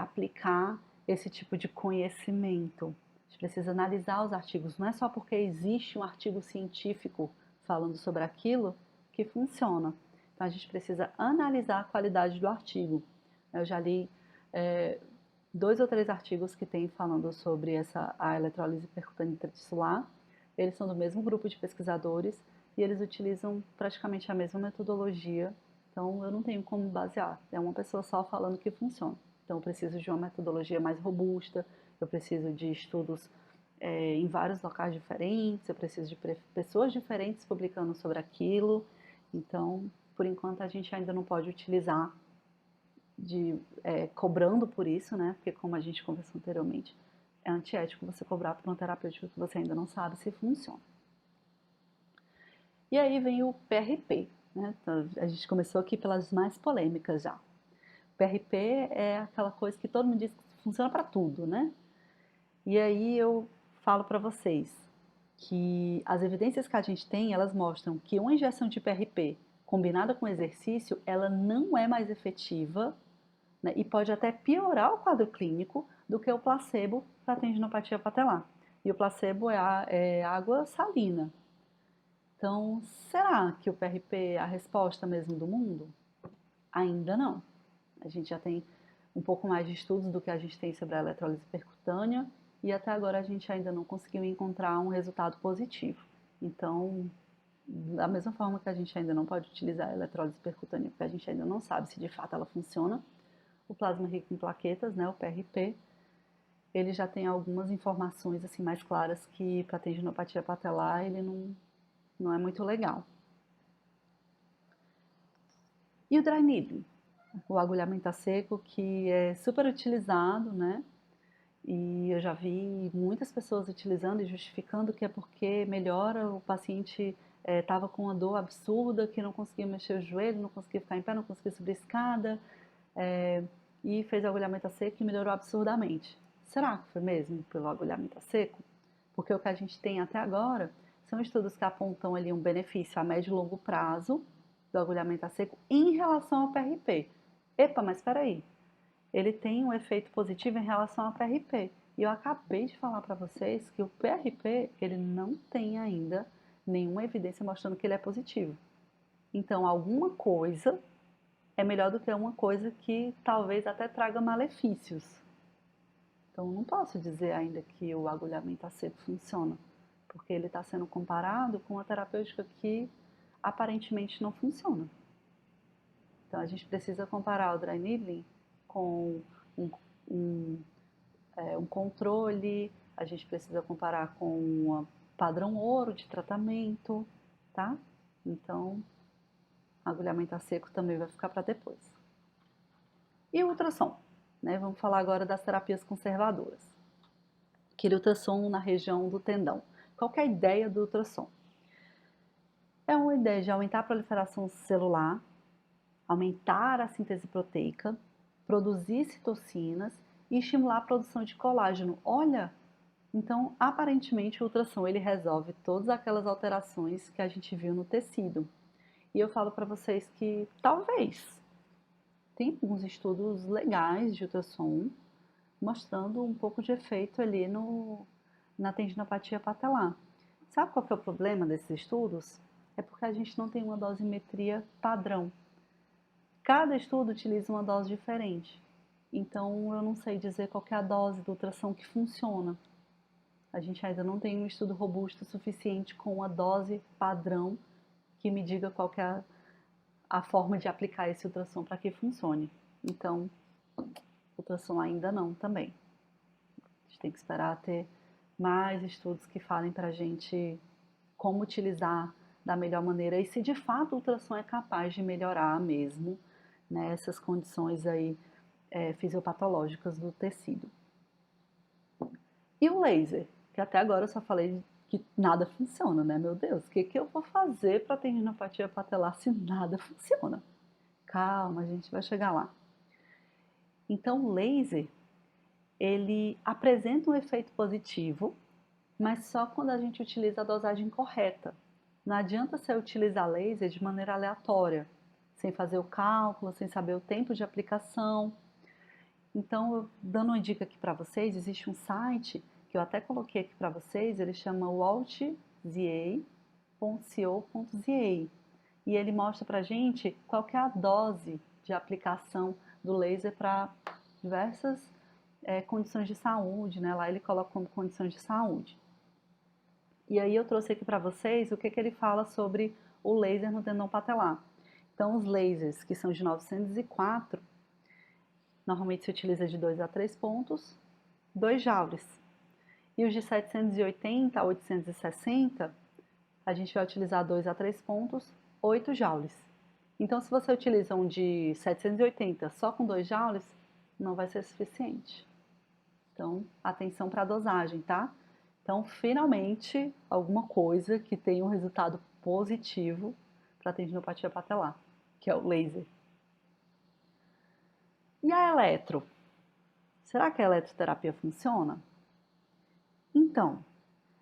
aplicar esse tipo de conhecimento. A gente precisa analisar os artigos. Não é só porque existe um artigo científico falando sobre aquilo que funciona. Então a gente precisa analisar a qualidade do artigo. Eu já li 2 ou 3 artigos que tem falando sobre a eletrólise percutânea intratissular. Eles são do mesmo grupo de pesquisadores e eles utilizam praticamente a mesma metodologia. Então eu não tenho como basear. É uma pessoa só falando que funciona. Então eu preciso de uma metodologia mais robusta, eu preciso de estudos em vários locais diferentes, eu preciso de pessoas diferentes publicando sobre aquilo. Então, por enquanto, a gente ainda não pode utilizar cobrando por isso, né? Porque como a gente conversou anteriormente, é antiético você cobrar por uma terapêutica que você ainda não sabe se funciona. E aí vem o PRP, né? Então, a gente começou aqui pelas mais polêmicas já. O PRP é aquela coisa que todo mundo diz que funciona para tudo, né? E aí eu falo para vocês que as evidências que a gente tem, elas mostram que uma injeção de PRP combinada com exercício, ela não é mais efetiva, né, e pode até piorar o quadro clínico do que o placebo para tendinopatia patelar. E o placebo é água salina. Então, será que o PRP é a resposta mesmo do mundo? Ainda não. A gente já tem um pouco mais de estudos do que a gente tem sobre a eletrólise percutânea e até agora a gente ainda não conseguiu encontrar um resultado positivo. Então, da mesma forma que a gente ainda não pode utilizar a eletrólise percutânea, porque a gente ainda não sabe se de fato ela funciona, o plasma rico em plaquetas, né, o PRP, ele já tem algumas informações assim mais claras que para tendinopatia patelar ele não é muito legal. E o dry needling? O agulhamento a seco, que é super utilizado, né? E eu já vi muitas pessoas utilizando e justificando que é porque melhora, o paciente estava com uma dor absurda, que não conseguia mexer o joelho, não conseguia ficar em pé, não conseguia subir escada, e fez agulhamento a seco e melhorou absurdamente. Será que foi mesmo pelo agulhamento a seco? Porque o que a gente tem até agora são estudos que apontam ali um benefício a médio e longo prazo do agulhamento a seco em relação ao PRP. Epa, mas espera aí, ele tem um efeito positivo em relação ao PRP. E eu acabei de falar para vocês que o PRP, ele não tem ainda nenhuma evidência mostrando que ele é positivo. Então, alguma coisa é melhor do que uma coisa que talvez até traga malefícios. Então, não posso dizer ainda que o agulhamento a seco funciona, porque ele está sendo comparado com uma terapêutica que aparentemente não funciona. Então, a gente precisa comparar o dry needling com um controle, a gente precisa comparar com um padrão ouro de tratamento, tá? Então, agulhamento a seco também vai ficar para depois. E o ultrassom, né? Vamos falar agora das terapias conservadoras. Aquele ultrassom na região do tendão. Qual que é a ideia do ultrassom? É uma ideia de aumentar a proliferação celular, aumentar a síntese proteica, produzir citocinas e estimular a produção de colágeno. Olha, então aparentemente o ultrassom ele resolve todas aquelas alterações que a gente viu no tecido. E eu falo para vocês que talvez tem alguns estudos legais de ultrassom mostrando um pouco de efeito ali na tendinopatia patelar. Sabe qual que é o problema desses estudos? É porque a gente não tem uma dosimetria padrão. Cada estudo utiliza uma dose diferente. Então, eu não sei dizer qual que é a dose do ultrassom que funciona. A gente ainda não tem um estudo robusto o suficiente com uma dose padrão que me diga qual que é a forma de aplicar esse ultrassom para que funcione. Então, ultrassom ainda não também. A gente tem que esperar ter mais estudos que falem para a gente como utilizar da melhor maneira e se de fato o ultrassom é capaz de melhorar mesmo, né, essas condições aí fisiopatológicas do tecido. E o laser, que até agora eu só falei que nada funciona, né? Meu Deus, o que eu vou fazer para tendinopatia patelar se nada funciona? Calma, a gente vai chegar lá. Então, o laser, ele apresenta um efeito positivo, mas só quando a gente utiliza a dosagem correta. Não adianta você utilizar laser de maneira aleatória, sem fazer o cálculo, sem saber o tempo de aplicação. Então, dando uma dica aqui para vocês, existe um site que eu até coloquei aqui para vocês, ele chama waltza.co.za e ele mostra para a gente qual que é a dose de aplicação do laser para diversas condições de saúde, né? Lá ele coloca como condições de saúde. E aí eu trouxe aqui para vocês o que ele fala sobre o laser no tendão patelar. Então, os lasers que são de 904, normalmente se utiliza de 2 a 3 pontos, 2 joules. E os de 780 a 860, a gente vai utilizar 2 a 3 pontos, 8 joules. Então, se você utiliza um de 780 só com 2 joules, não vai ser suficiente. Então, atenção para a dosagem, tá? Então, finalmente, alguma coisa que tenha um resultado positivo para tendinopatia patelar, que é o laser. E a eletro? Será que a eletroterapia funciona? Então,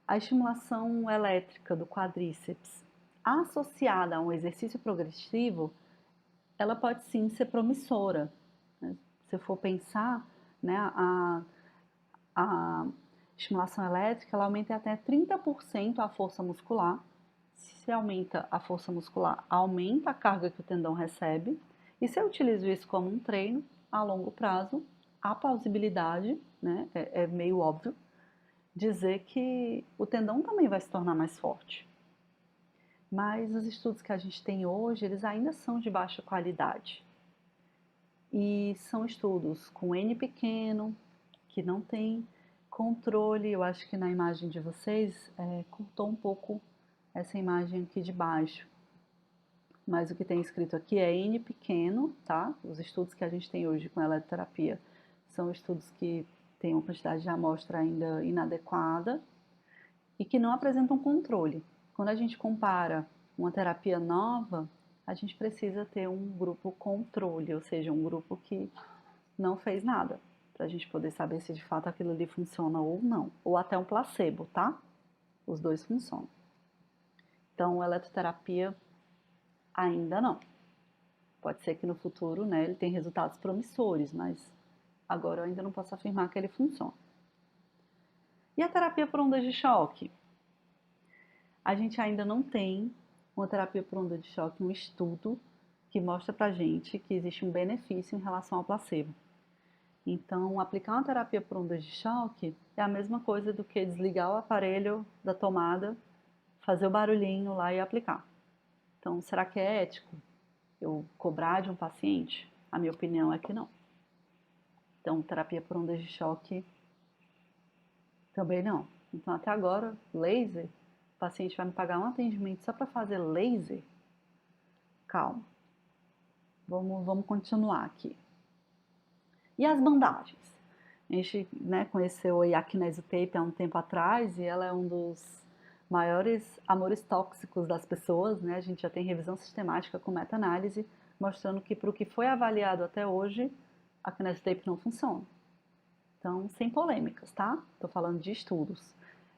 a estimulação elétrica do quadríceps associada a um exercício progressivo, ela pode sim ser promissora. Se for pensar, né, a estimulação elétrica ela aumenta até 30% a força muscular. Se aumenta a força muscular, aumenta a carga que o tendão recebe. E se eu utilizo isso como um treino, a longo prazo, há plausibilidade, né, é meio óbvio, dizer que o tendão também vai se tornar mais forte. Mas os estudos que a gente tem hoje, eles ainda são de baixa qualidade. E são estudos com N pequeno, que não tem controle. Eu acho que na imagem de vocês, cortou um pouco essa imagem aqui de baixo. Mas o que tem escrito aqui é N pequeno, tá? Os estudos que a gente tem hoje com eletroterapia são estudos que têm uma quantidade de amostra ainda inadequada e que não apresentam controle. Quando a gente compara uma terapia nova, a gente precisa ter um grupo controle, ou seja, um grupo que não fez nada, para a gente poder saber se de fato aquilo ali funciona ou não. Ou até um placebo, tá? Os dois funcionam. Então, eletroterapia ainda não. Pode ser que no futuro, né, ele tenha resultados promissores, mas agora eu ainda não posso afirmar que ele funciona. E a terapia por ondas de choque? A gente ainda não tem uma terapia por onda de choque, um estudo que mostra pra gente que existe um benefício em relação ao placebo. Então, aplicar uma terapia por ondas de choque é a mesma coisa do que desligar o aparelho da tomada, fazer o barulhinho lá e aplicar. Então, será que é ético eu cobrar de um paciente? A minha opinião é que não. Então, terapia por ondas de choque também não. Então, até agora, laser, o paciente vai me pagar um atendimento só para fazer laser? Calma. Vamos continuar aqui. E as bandagens? A gente, né, conheceu a Kinesiotape há um tempo atrás e ela é um dos maiores amores tóxicos das pessoas, né? A gente já tem revisão sistemática com meta-análise mostrando que para o que foi avaliado até hoje, a Kinesiotape não funciona. Então, sem polêmicas, tá? Estou falando de estudos.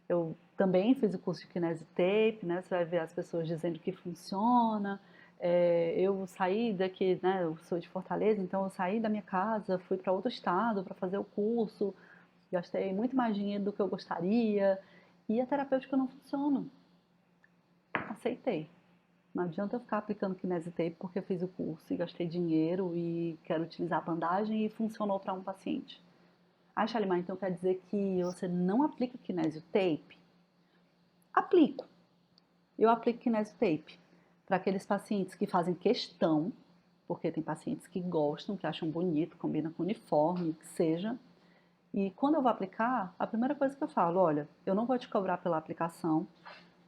Eu também fiz o curso de Kinesiotape, né? Você vai ver as pessoas dizendo que funciona. Eu saí daqui, né? Eu sou de Fortaleza, então eu saí da minha casa, fui para outro estado para fazer o curso, gastei muito mais dinheiro do que eu gostaria e a terapêutica não funciona. Aceitei. Não adianta eu ficar aplicando Kinesiotape porque eu fiz o curso e gastei dinheiro e quero utilizar a bandagem e funcionou para um paciente. Ah, Shalimar, então quer dizer que você não aplica Kinesiotape? Aplico. Eu aplico Kinesiotape para aqueles pacientes que fazem questão, porque tem pacientes que gostam, que acham bonito, combina com uniforme, que seja. E quando eu vou aplicar, a primeira coisa que eu falo, olha, eu não vou te cobrar pela aplicação,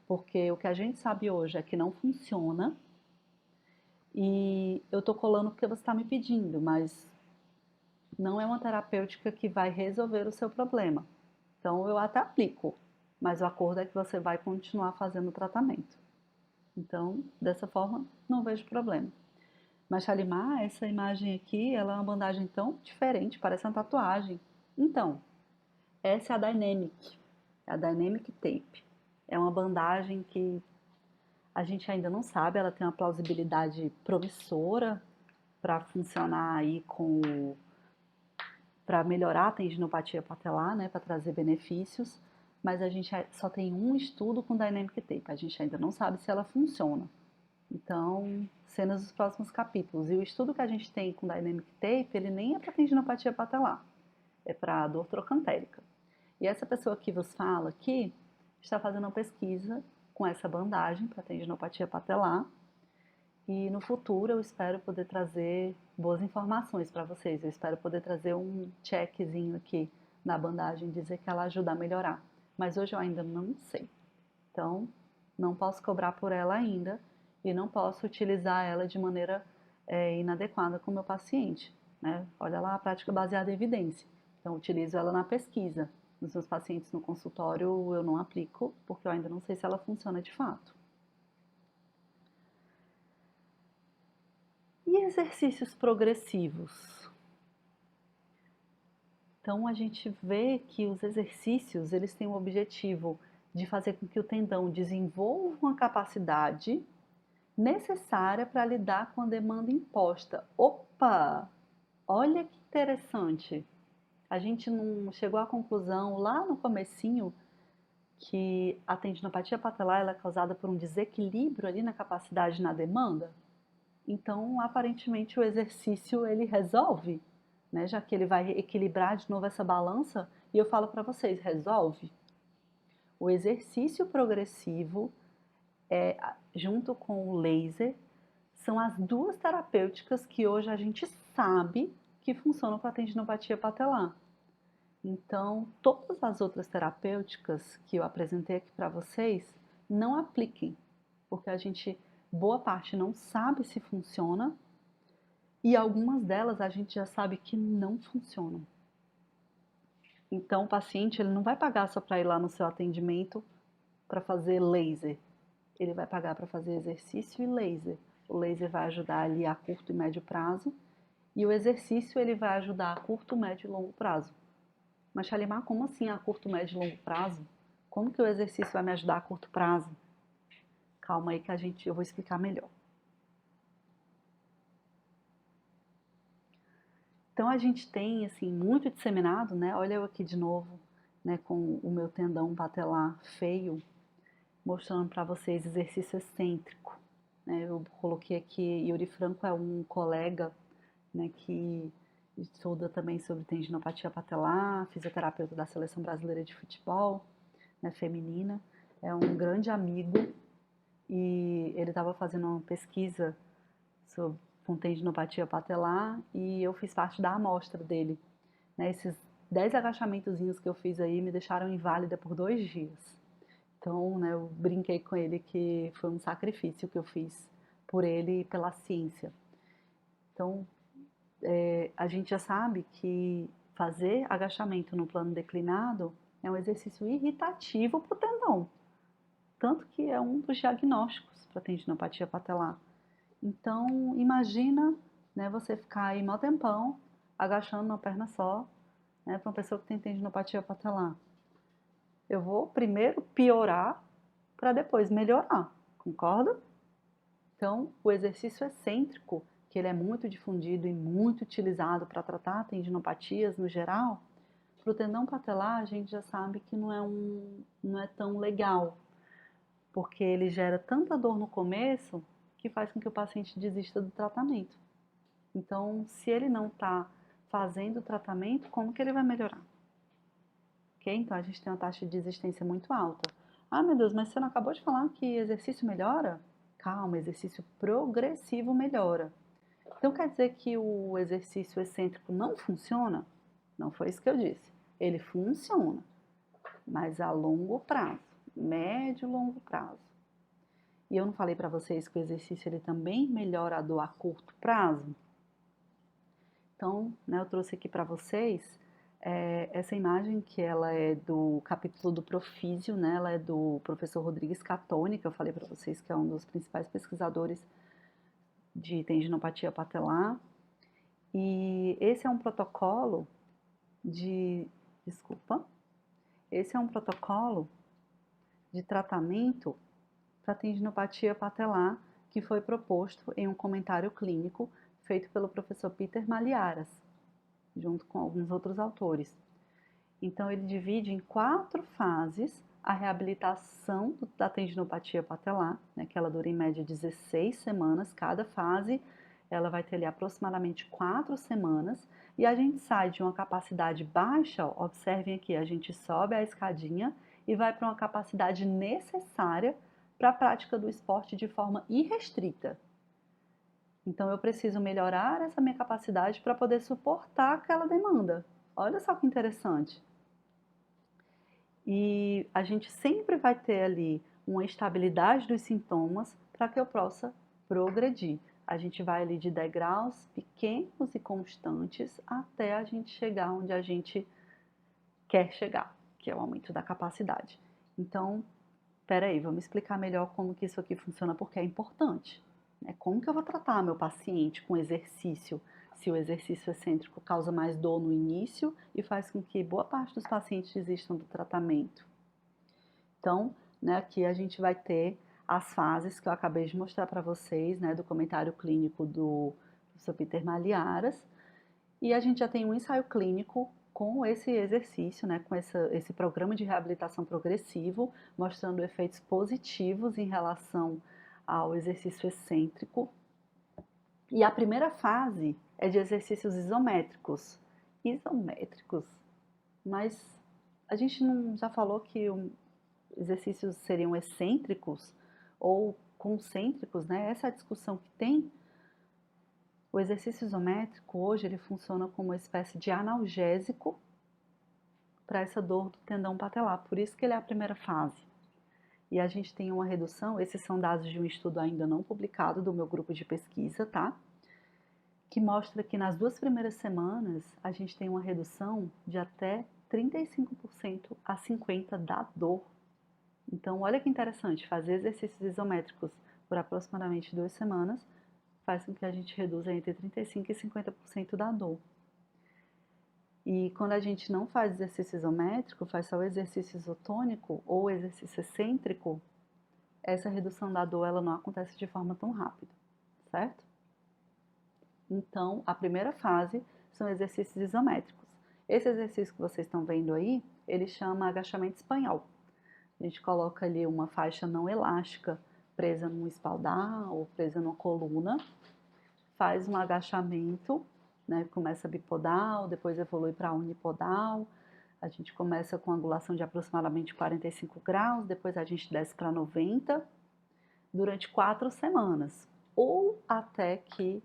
porque o que a gente sabe hoje é que não funciona e eu estou colando porque você está me pedindo, mas não é uma terapêutica que vai resolver o seu problema. Então eu até aplico, mas o acordo é que você vai continuar fazendo o tratamento. Então, dessa forma, não vejo problema. Mas Shalimar, essa imagem aqui, ela é uma bandagem tão diferente, parece uma tatuagem. Então, essa é a Dynamic Tape. É uma bandagem que a gente ainda não sabe, ela tem uma plausibilidade promissora para funcionar aí para melhorar a tendinopatia patelar, né, para trazer benefícios, mas a gente só tem um estudo com Dynamic Tape, a gente ainda não sabe se ela funciona. Então, cenas dos próximos capítulos. E o estudo que a gente tem com Dynamic Tape, ele nem é para tendinopatia patelar, é para dor trocantérica. E essa pessoa que vos fala aqui está fazendo uma pesquisa com essa bandagem para tendinopatia patelar. E no futuro eu espero poder trazer boas informações para vocês. Eu espero poder trazer um checkzinho aqui na bandagem, dizer que ela ajuda a melhorar. Mas hoje eu ainda não sei. Então, não posso cobrar por ela ainda e não posso utilizar ela de maneira inadequada com o meu paciente. Né? Olha lá a prática baseada em evidência. Então, utilizo ela na pesquisa. Nos meus pacientes no consultório eu não aplico, porque eu ainda não sei se ela funciona de fato. E exercícios progressivos? Então, a gente vê que os exercícios, eles têm o objetivo de fazer com que o tendão desenvolva uma capacidade necessária para lidar com a demanda imposta. Opa! Olha que interessante! A gente não chegou à conclusão lá no comecinho que a tendinopatia patelar ela é causada por um desequilíbrio ali na capacidade na demanda? Então, aparentemente, o exercício ele resolve, né? Já que ele vai equilibrar de novo essa balança. E eu falo para vocês, resolve. O exercício progressivo, junto com o laser, são as duas terapêuticas que hoje a gente sabe que funcionam para a tendinopatia patelar. Então, todas as outras terapêuticas que eu apresentei aqui para vocês, não apliquem, porque a gente, boa parte, não sabe se funciona e algumas delas a gente já sabe que não funcionam. Então, o paciente ele não vai pagar só para ir lá no seu atendimento para fazer laser. Ele vai pagar para fazer exercício e laser. O laser vai ajudar ali a curto e médio prazo e o exercício ele vai ajudar a curto, médio e longo prazo. Mas, Shalimar, como assim a curto, médio e longo prazo? Como que o exercício vai me ajudar a curto prazo? Calma aí que eu vou explicar melhor. Então, a gente tem, assim, muito disseminado, né? Olha eu aqui de novo, né, com o meu tendão patelar feio, mostrando para vocês exercício excêntrico. Né? Eu coloquei aqui, Yuri Franco é um colega, né, que estuda também sobre tendinopatia patelar, fisioterapeuta da Seleção Brasileira de Futebol, né, feminina, é um grande amigo e ele estava fazendo uma pesquisa com tendinopatia patelar e eu fiz parte da amostra dele. Né, esses 10 agachamentozinhos que eu fiz aí me deixaram inválida por 2 dias. Então, né, eu brinquei com ele que foi um sacrifício que eu fiz por ele e pela ciência. Então, a gente já sabe que fazer agachamento no plano declinado é um exercício irritativo para o tendão. Tanto que é um dos diagnósticos para tendinopatia patelar. Então, imagina, né, você ficar aí mó tempão agachando uma perna só, né, para uma pessoa que tem tendinopatia patelar. Eu vou primeiro piorar para depois melhorar, concorda? Então, o exercício excêntrico, que ele é muito difundido e muito utilizado para tratar tendinopatias no geral, para o tendão patelar a gente já sabe que não é tão legal, porque ele gera tanta dor no começo que faz com que o paciente desista do tratamento. Então, se ele não está fazendo o tratamento, como que ele vai melhorar? Ok? Então, a gente tem uma taxa de desistência muito alta. Ah, meu Deus, mas você não acabou de falar que exercício melhora? Calma, exercício progressivo melhora. Então, quer dizer que o exercício excêntrico não funciona? Não foi isso que eu disse. Ele funciona, mas a longo prazo, médio e longo prazo. E eu não falei para vocês que o exercício ele também melhora a dor a curto prazo? Então, né, eu trouxe aqui para vocês essa imagem que ela é do capítulo do Profísio, né, ela é do professor Rodrigues Catoni, que eu falei para vocês que é um dos principais pesquisadores de tendinopatia patelar. E esse é um protocolo esse é um protocolo de tratamento para tendinopatia patelar que foi proposto em um comentário clínico feito pelo professor Peter Malliaras. junto com alguns outros autores. Então, ele divide em 4 fases a reabilitação da tendinopatia patelar, né, que ela dura em média 16 semanas. Cada fase ela vai ter ali aproximadamente 4 semanas. E a gente sai de uma capacidade baixa, ó, observem aqui, a gente sobe a escadinha e vai para uma capacidade necessária para a prática do esporte de forma irrestrita. Então, eu preciso melhorar essa minha capacidade para poder suportar aquela demanda. Olha só que interessante. E a gente sempre vai ter ali uma estabilidade dos sintomas para que eu possa progredir. A gente vai ali de degraus pequenos e constantes até a gente chegar onde a gente quer chegar, que é o aumento da capacidade. Então, peraí, vamos explicar melhor como que isso aqui funciona, porque é importante. Né? Como que eu vou tratar meu paciente com exercício, se o exercício excêntrico causa mais dor no início e faz com que boa parte dos pacientes desistam do tratamento? Então, né, aqui a gente vai ter as fases que eu acabei de mostrar para vocês, né, do comentário clínico do professor Peter Malliaras, e a gente já tem um ensaio clínico com esse exercício, né, com esse programa de reabilitação progressivo, mostrando efeitos positivos em relação ao exercício excêntrico. E a primeira fase é de exercícios isométricos. Isométricos? Mas a gente não já falou que exercícios seriam excêntricos ou concêntricos, né? Essa é a discussão que tem. O exercício isométrico hoje ele funciona como uma espécie de analgésico para essa dor do tendão patelar, por isso que ele é a primeira fase. E a gente tem uma redução, esses são dados de um estudo ainda não publicado do meu grupo de pesquisa, tá? Que mostra que nas 2 primeiras semanas a gente tem uma redução de até 35% a 50% da dor. Então, olha que interessante, fazer exercícios isométricos por aproximadamente 2 semanas faz com que a gente reduza entre 35% e 50% da dor. E quando a gente não faz exercício isométrico, faz só o exercício isotônico ou exercício excêntrico, essa redução da dor ela não acontece de forma tão rápida, certo? Então, a primeira fase são exercícios isométricos. Esse exercício que vocês estão vendo aí, ele chama agachamento espanhol. A gente coloca ali uma faixa não elástica presa num espaldar ou presa numa coluna, faz um agachamento, né? Começa bipodal, depois evolui para unipodal. A gente começa com angulação de aproximadamente 45 graus, depois a gente desce para 90, durante 4 semanas. Ou até que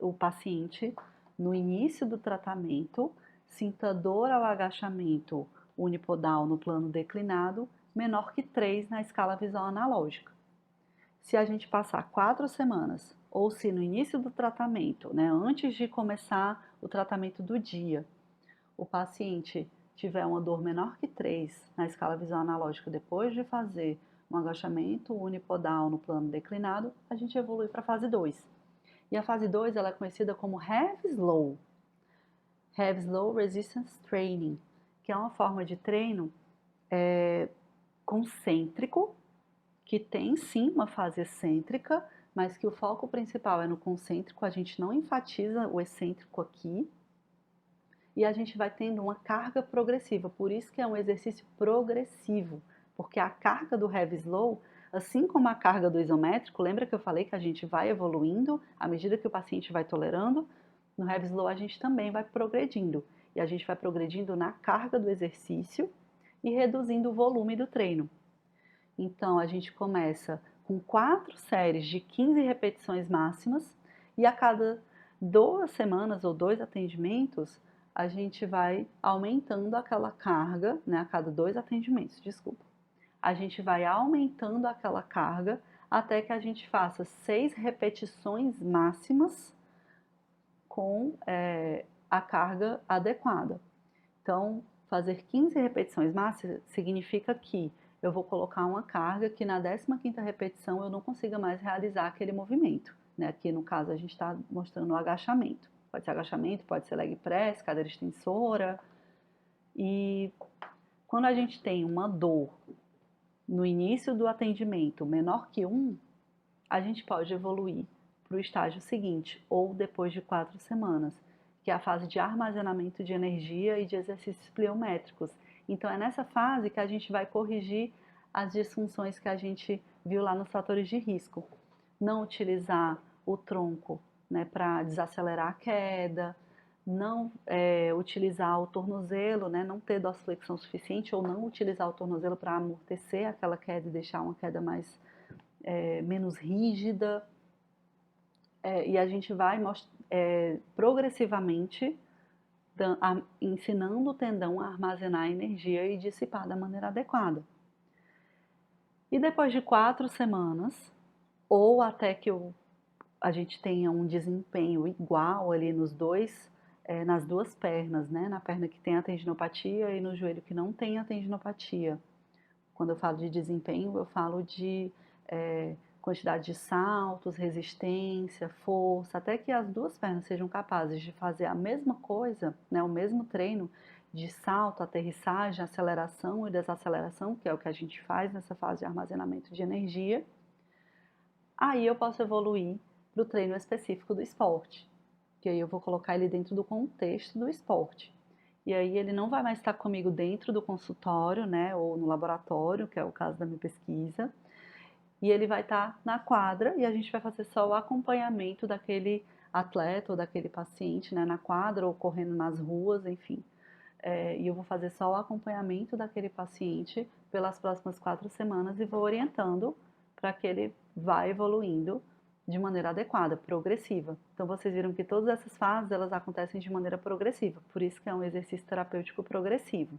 o paciente, no início do tratamento, sinta dor ao agachamento unipodal no plano declinado, menor que 3 na escala visual analógica. Se a gente passar 4 semanas, ou se no início do tratamento, né, antes de começar o tratamento do dia, o paciente tiver uma dor menor que 3 na escala visual analógica depois de fazer um agachamento unipodal no plano declinado, a gente evolui para a fase 2. E a fase 2 ela é conhecida como Heavy Slow, Heavy Slow Resistance Training, que é uma forma de treino concêntrico, que tem sim uma fase excêntrica, mas que o foco principal é no concêntrico, a gente não enfatiza o excêntrico aqui, e a gente vai tendo uma carga progressiva, por isso que é um exercício progressivo, porque a carga do Heavy Slow, assim como a carga do isométrico, lembra que eu falei que a gente vai evoluindo à medida que o paciente vai tolerando? No Heavy Slow a gente também vai progredindo, e a gente vai progredindo na carga do exercício e reduzindo o volume do treino. Então, a gente começa com 4 séries de 15 repetições máximas e a cada 2 semanas ou 2 atendimentos, a gente vai aumentando aquela carga, né? A cada 2 atendimentos, desculpa. A gente vai aumentando aquela carga até que a gente faça 6 repetições máximas com a carga adequada. Então, fazer 15 repetições máximas significa que eu vou colocar uma carga que na 15ª repetição eu não consiga mais realizar aquele movimento. Né? Aqui no caso a gente está mostrando o agachamento. Pode ser agachamento, pode ser leg press, cadeira extensora. E quando a gente tem uma dor no início do atendimento menor que 1, a gente pode evoluir para o estágio seguinte, ou depois de 4 semanas, que é a fase de armazenamento de energia e de exercícios pliométricos. Então é nessa fase que a gente vai corrigir as disfunções que a gente viu lá nos fatores de risco. Não utilizar o tronco, né, para desacelerar a queda, não utilizar o tornozelo, né, não ter dorsiflexão suficiente ou não utilizar o tornozelo para amortecer aquela queda e deixar uma queda menos rígida. E a gente vai progressivamente ensinando o tendão a armazenar energia e dissipar da maneira adequada. E depois de 4 semanas, ou até que a gente tenha um desempenho igual ali nas duas pernas, né? Na perna que tem a tendinopatia e no joelho que não tem a tendinopatia. Quando eu falo de desempenho, eu falo de quantidade de saltos, resistência, força, até que as duas pernas sejam capazes de fazer a mesma coisa, né? O mesmo treino de salto, aterrissagem, aceleração e desaceleração, que é o que a gente faz nessa fase de armazenamento de energia. Aí eu posso evoluir para o treino específico do esporte, que aí eu vou colocar ele dentro do contexto do esporte. E aí ele não vai mais estar comigo dentro do consultório, né, ou no laboratório, que é o caso da minha pesquisa, e ele vai estar na quadra e a gente vai fazer só o acompanhamento daquele atleta ou daquele paciente, né, na quadra ou correndo nas ruas, enfim. E eu vou fazer só o acompanhamento daquele paciente pelas próximas 4 semanas e vou orientando para que ele vá evoluindo de maneira adequada, progressiva. Então vocês viram que todas essas fases elas acontecem de maneira progressiva, por isso que é um exercício terapêutico progressivo.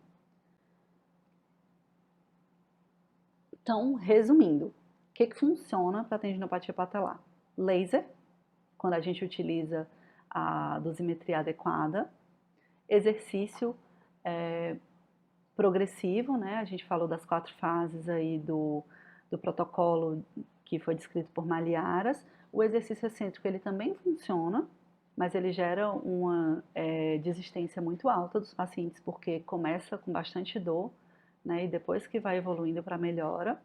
Então, resumindo, o que funciona para a tendinopatia patelar? Laser, quando a gente utiliza a dosimetria adequada, exercício progressivo, né? A gente falou das 4 fases aí do protocolo que foi descrito por Malliaras. O exercício excêntrico ele também funciona, mas ele gera uma desistência muito alta dos pacientes, porque começa com bastante dor, né? E depois que vai evoluindo para melhora.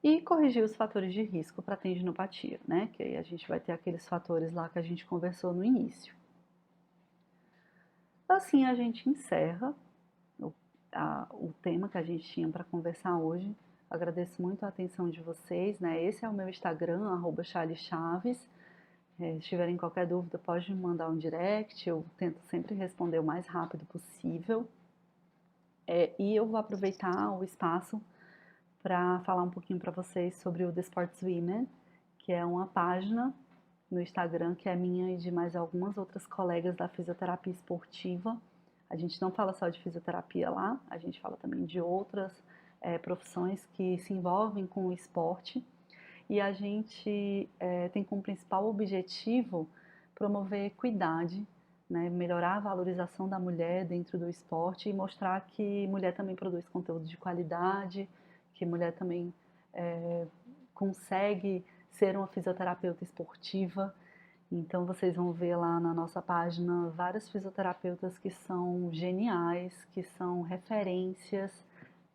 E corrigir os fatores de risco para tendinopatia, né? Que aí a gente vai ter aqueles fatores lá que a gente conversou no início. Assim a gente encerra o tema que a gente tinha para conversar hoje. Agradeço muito a atenção de vocês, né? Esse é o meu Instagram, @charlechaves. Se tiverem qualquer dúvida, pode me mandar um direct, eu tento sempre responder o mais rápido possível. E eu vou aproveitar o espaço para falar um pouquinho para vocês sobre o The Sports Women, que é uma página no Instagram que é minha e de mais algumas outras colegas da fisioterapia esportiva. A gente não fala só de fisioterapia lá, a gente fala também de outras profissões que se envolvem com o esporte. E a gente tem como principal objetivo promover equidade, né, melhorar a valorização da mulher dentro do esporte e mostrar que mulher também produz conteúdo de qualidade, que mulher também consegue ser uma fisioterapeuta esportiva. Então vocês vão ver lá na nossa página vários fisioterapeutas que são geniais, que são referências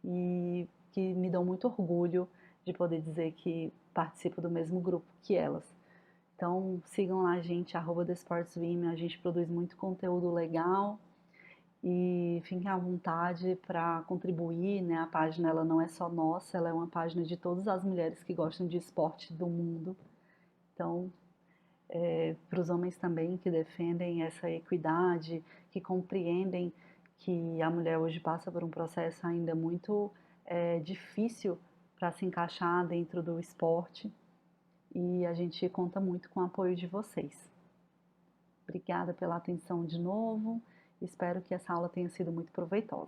e que me dão muito orgulho de poder dizer que participo do mesmo grupo que elas. Então sigam lá a gente, @TheSportsWomen, a gente produz muito conteúdo legal e fiquem à vontade para contribuir, né? A página ela não é só nossa, ela é uma página de todas as mulheres que gostam de esporte do mundo. Então para os homens também que defendem essa equidade, que compreendem que a mulher hoje passa por um processo ainda muito difícil para se encaixar dentro do esporte e a gente conta muito com o apoio de vocês. Obrigada pela atenção de novo, espero que essa aula tenha sido muito proveitosa.